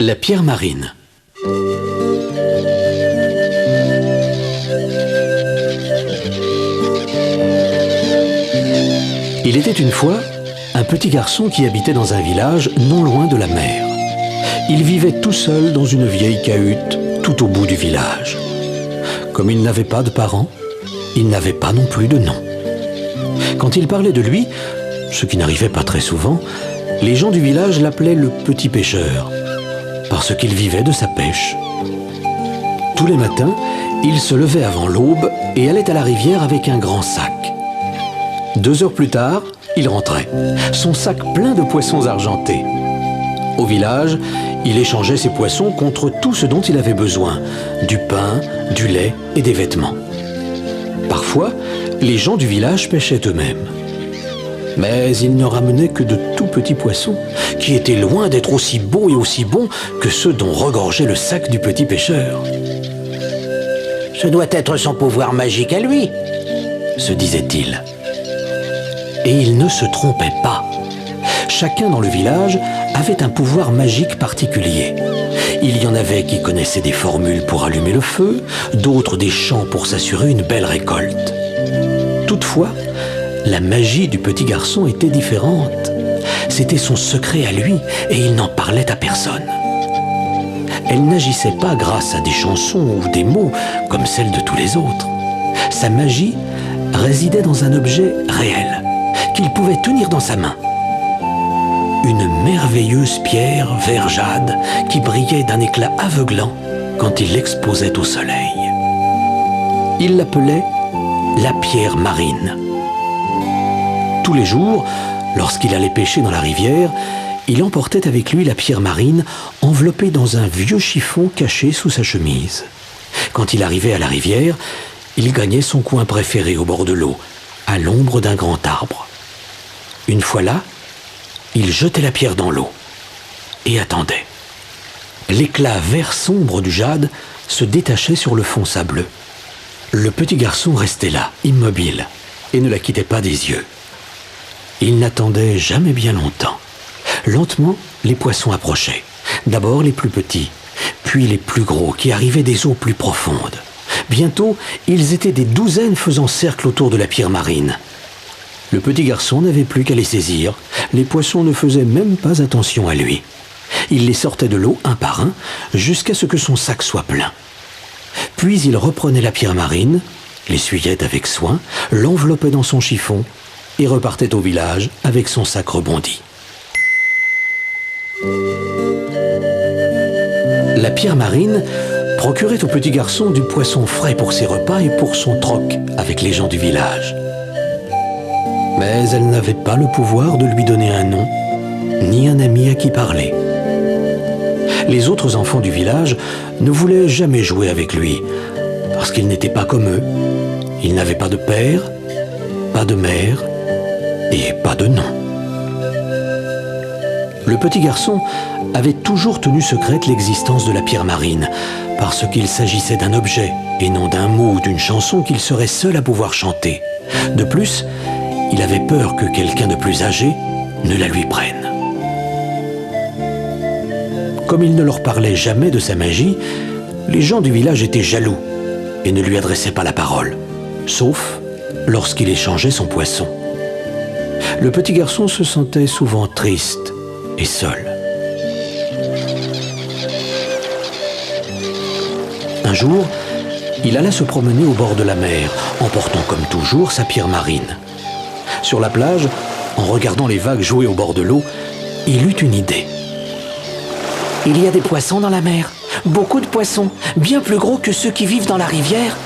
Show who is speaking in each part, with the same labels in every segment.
Speaker 1: La pierre marine. Il était une fois un petit garçon qui habitait dans un village non loin de la mer. Il vivait tout seul dans une vieille cahute tout au bout du village. Comme il n'avait pas de parents, il n'avait pas non plus de nom. Quand il parlait de lui, ce qui n'arrivait pas très souvent, les gens du village l'appelaient le petit pêcheur, parce qu'il vivait de sa pêche. Tous les matins, il se levait avant l'aube et allait à la rivière avec un grand sac. 2 heures plus tard, il rentrait, son sac plein de poissons argentés. Au village, il échangeait ses poissons contre tout ce dont il avait besoin, du pain, du lait et des vêtements. Parfois, les gens du village pêchaient eux-mêmes. Mais il ne ramenait que de tout petits poissons, qui étaient loin d'être aussi beaux et aussi bons que ceux dont regorgeait le sac du petit pêcheur.
Speaker 2: Ce doit être son pouvoir magique à lui,
Speaker 1: se disait-il. Et il ne se trompait pas. Chacun dans le village avait un pouvoir magique particulier. Il y en avait qui connaissaient des formules pour allumer le feu, d'autres des chants pour s'assurer une belle récolte. Toutefois, la magie du petit garçon était différente. C'était son secret à lui et il n'en parlait à personne. Elle n'agissait pas grâce à des chansons ou des mots comme celle de tous les autres. Sa magie résidait dans un objet réel qu'il pouvait tenir dans sa main. Une merveilleuse pierre vert jade qui brillait d'un éclat aveuglant quand il l'exposait au soleil. Il l'appelait la pierre marine. Tous les jours, lorsqu'il allait pêcher dans la rivière, il emportait avec lui la pierre marine enveloppée dans un vieux chiffon caché sous sa chemise. Quand il arrivait à la rivière, il gagnait son coin préféré au bord de l'eau, à l'ombre d'un grand arbre. Une fois là, il jetait la pierre dans l'eau et attendait. L'éclat vert sombre du jade se détachait sur le fond sableux. Le petit garçon restait là, immobile, et ne la quittait pas des yeux. Il n'attendait jamais bien longtemps. Lentement, les poissons approchaient. D'abord les plus petits, puis les plus gros qui arrivaient des eaux plus profondes. Bientôt, ils étaient des douzaines faisant cercle autour de la pierre marine. Le petit garçon n'avait plus qu'à les saisir. Les poissons ne faisaient même pas attention à lui. Il les sortait de l'eau un par un jusqu'à ce que son sac soit plein. Puis il reprenait la pierre marine, l'essuyait avec soin, l'enveloppait dans son chiffon et repartait au village avec son sac rebondi. La pierre marine procurait au petit garçon du poisson frais pour ses repas et pour son troc avec les gens du village. Mais elle n'avait pas le pouvoir de lui donner un nom, ni un ami à qui parler. Les autres enfants du village ne voulaient jamais jouer avec lui, parce qu'il n'était pas comme eux. Il n'avait pas de père, pas de mère et pas de nom. Le petit garçon avait toujours tenu secrète l'existence de la pierre marine, parce qu'il s'agissait d'un objet et non d'un mot ou d'une chanson qu'il serait seul à pouvoir chanter. De plus, il avait peur que quelqu'un de plus âgé ne la lui prenne. Comme il ne leur parlait jamais de sa magie, les gens du village étaient jaloux et ne lui adressaient pas la parole, sauf lorsqu'il échangeait son poisson. Le petit garçon se sentait souvent triste et seul. Un jour, il alla se promener au bord de la mer, emportant comme toujours sa pierre marine. Sur la plage, en regardant les vagues jouer au bord de l'eau, il eut une idée.
Speaker 2: Il y a des poissons dans la mer, beaucoup de poissons, bien plus gros que ceux qui vivent dans la rivière.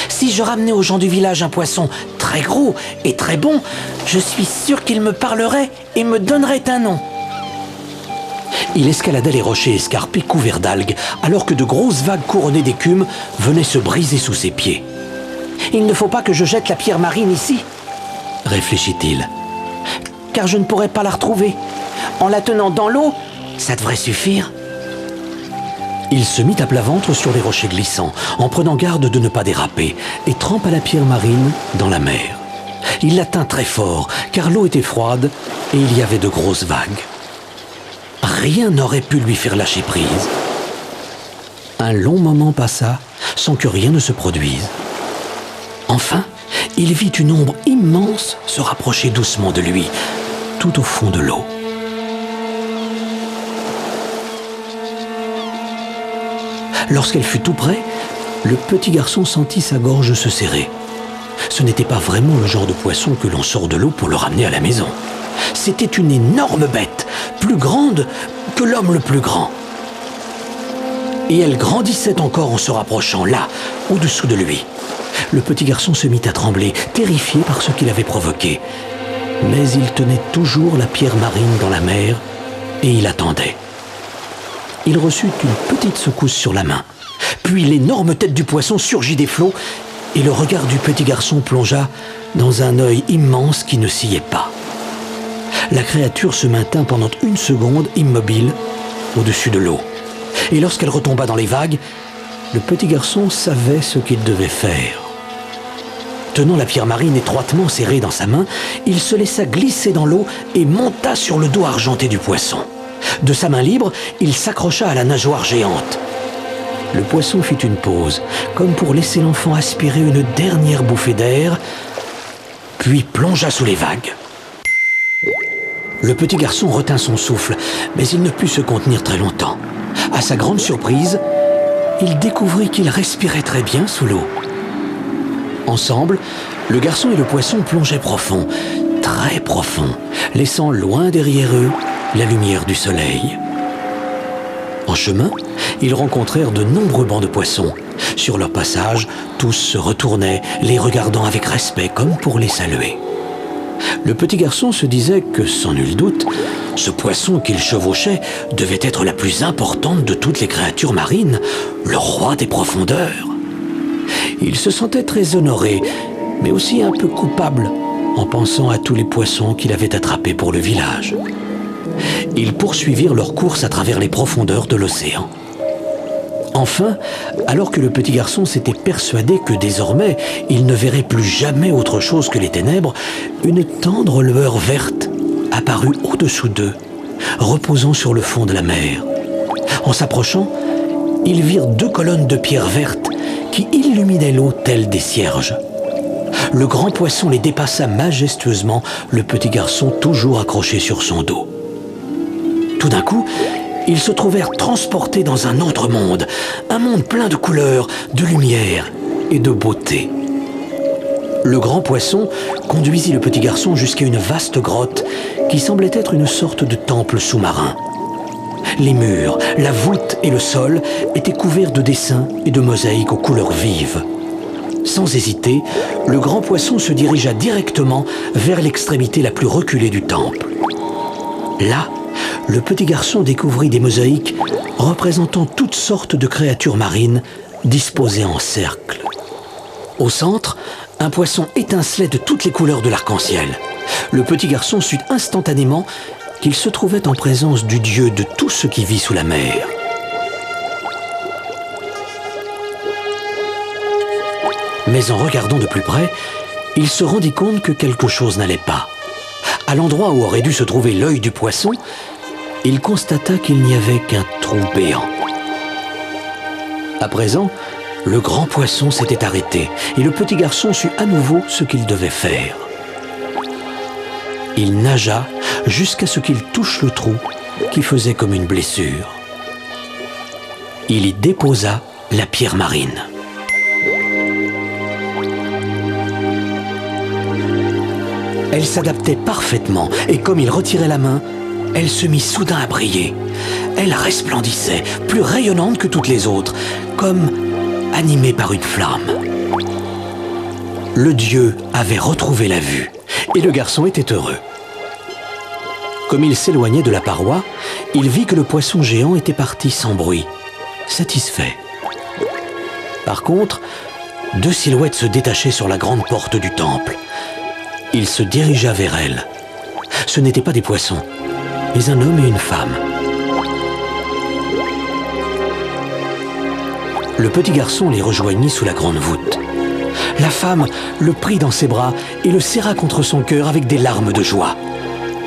Speaker 2: Si je ramenais aux gens du village un poisson très gros et très bon, je suis sûr qu'ils me parleraient et me donneraient un nom.
Speaker 1: Il escaladait les rochers escarpés couverts d'algues, alors que de grosses vagues couronnées d'écume venaient se briser sous ses pieds.
Speaker 2: Il ne faut pas que je jette la pierre marine ici,
Speaker 1: réfléchit-il,
Speaker 2: car je ne pourrais pas la retrouver. En la tenant dans l'eau, ça devrait suffire.
Speaker 1: Il se mit à plat ventre sur les rochers glissants, en prenant garde de ne pas déraper, et trempa la pierre marine dans la mer. Il la tint très fort, car l'eau était froide et il y avait de grosses vagues. Rien n'aurait pu lui faire lâcher prise. Un long moment passa sans que rien ne se produise. Enfin, il vit une ombre immense se rapprocher doucement de lui, tout au fond de l'eau. Lorsqu'elle fut tout près, le petit garçon sentit sa gorge se serrer. Ce n'était pas vraiment le genre de poisson que l'on sort de l'eau pour le ramener à la maison. C'était une énorme bête, plus grande que l'homme le plus grand. Et elle grandissait encore en se rapprochant là, au-dessous de lui. Le petit garçon se mit à trembler, terrifié par ce qu'il avait provoqué. Mais il tenait toujours la pierre marine dans la mer et il attendait. Il reçut une petite secousse sur la main. Puis l'énorme tête du poisson surgit des flots et le regard du petit garçon plongea dans un œil immense qui ne sciait pas. La créature se maintint pendant 1 seconde immobile au-dessus de l'eau. Et lorsqu'elle retomba dans les vagues, le petit garçon savait ce qu'il devait faire. Tenant la pierre marine étroitement serrée dans sa main, il se laissa glisser dans l'eau et monta sur le dos argenté du poisson. De sa main libre, il s'accrocha à la nageoire géante. Le poisson fit une pause, comme pour laisser l'enfant aspirer une dernière bouffée d'air, puis plongea sous les vagues. Le petit garçon retint son souffle, mais il ne put se contenir très longtemps. À sa grande surprise, il découvrit qu'il respirait très bien sous l'eau. Ensemble, le garçon et le poisson plongeaient profond, très profond, laissant loin derrière eux la lumière du soleil. En chemin, ils rencontrèrent de nombreux bancs de poissons. Sur leur passage, tous se retournaient, les regardant avec respect comme pour les saluer. Le petit garçon se disait que, sans nul doute, ce poisson qu'il chevauchait devait être la plus importante de toutes les créatures marines, le roi des profondeurs. Il se sentait très honoré, mais aussi un peu coupable en pensant à tous les poissons qu'il avait attrapés pour le village. Ils poursuivirent leur course à travers les profondeurs de l'océan. Enfin, alors que le petit garçon s'était persuadé que désormais il ne verrait plus jamais autre chose que les ténèbres, une tendre lueur verte apparut au-dessous d'eux, reposant sur le fond de la mer. En s'approchant, ils virent 2 colonnes de pierre verte qui illuminaient l'eau telles des cierges. Le grand poisson les dépassa majestueusement, le petit garçon toujours accroché sur son dos. Tout d'un coup, ils se trouvèrent transportés dans un autre monde, un monde plein de couleurs, de lumière et de beauté. Le grand poisson conduisit le petit garçon jusqu'à une vaste grotte qui semblait être une sorte de temple sous-marin. Les murs, la voûte et le sol étaient couverts de dessins et de mosaïques aux couleurs vives. Sans hésiter, le grand poisson se dirigea directement vers l'extrémité la plus reculée du temple. Là, le petit garçon découvrit des mosaïques représentant toutes sortes de créatures marines disposées en cercle. Au centre, un poisson étincelait de toutes les couleurs de l'arc-en-ciel. Le petit garçon sut instantanément qu'il se trouvait en présence du dieu de tout ce qui vit sous la mer. Mais en regardant de plus près, il se rendit compte que quelque chose n'allait pas. À l'endroit où aurait dû se trouver l'œil du poisson, il constata qu'il n'y avait qu'un trou béant. À présent, le grand poisson s'était arrêté et le petit garçon sut à nouveau ce qu'il devait faire. Il nagea jusqu'à ce qu'il touche le trou qui faisait comme une blessure. Il y déposa la pierre marine. Elle s'adaptait parfaitement et comme il retirait la main, elle se mit soudain à briller. Elle resplendissait, plus rayonnante que toutes les autres, comme animée par une flamme. Le dieu avait retrouvé la vue et le garçon était heureux. Comme il s'éloignait de la paroi, il vit que le poisson géant était parti sans bruit, satisfait. Par contre, 2 silhouettes se détachaient sur la grande porte du temple. Il se dirigea vers elles. Ce n'étaient pas des poissons, mais un homme et une femme. Le petit garçon les rejoignit sous la grande voûte. La femme le prit dans ses bras et le serra contre son cœur avec des larmes de joie.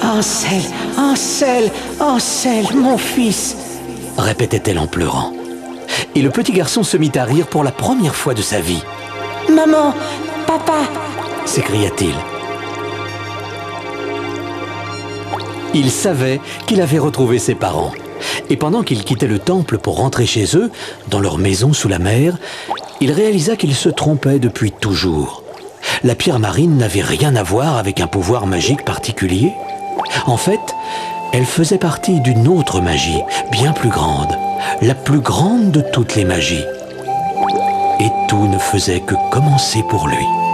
Speaker 2: Ansel, Ansel, Ansel, mon fils,
Speaker 1: répétait-elle en pleurant. Et le petit garçon se mit à rire pour la première fois de sa vie.
Speaker 2: Maman, papa,
Speaker 1: s'écria-t-il. Il savait qu'il avait retrouvé ses parents. Et pendant qu'il quittait le temple pour rentrer chez eux, dans leur maison sous la mer, il réalisa qu'il se trompait depuis toujours. La pierre marine n'avait rien à voir avec un pouvoir magique particulier. En fait, elle faisait partie d'une autre magie, bien plus grande, la plus grande de toutes les magies. Et tout ne faisait que commencer pour lui.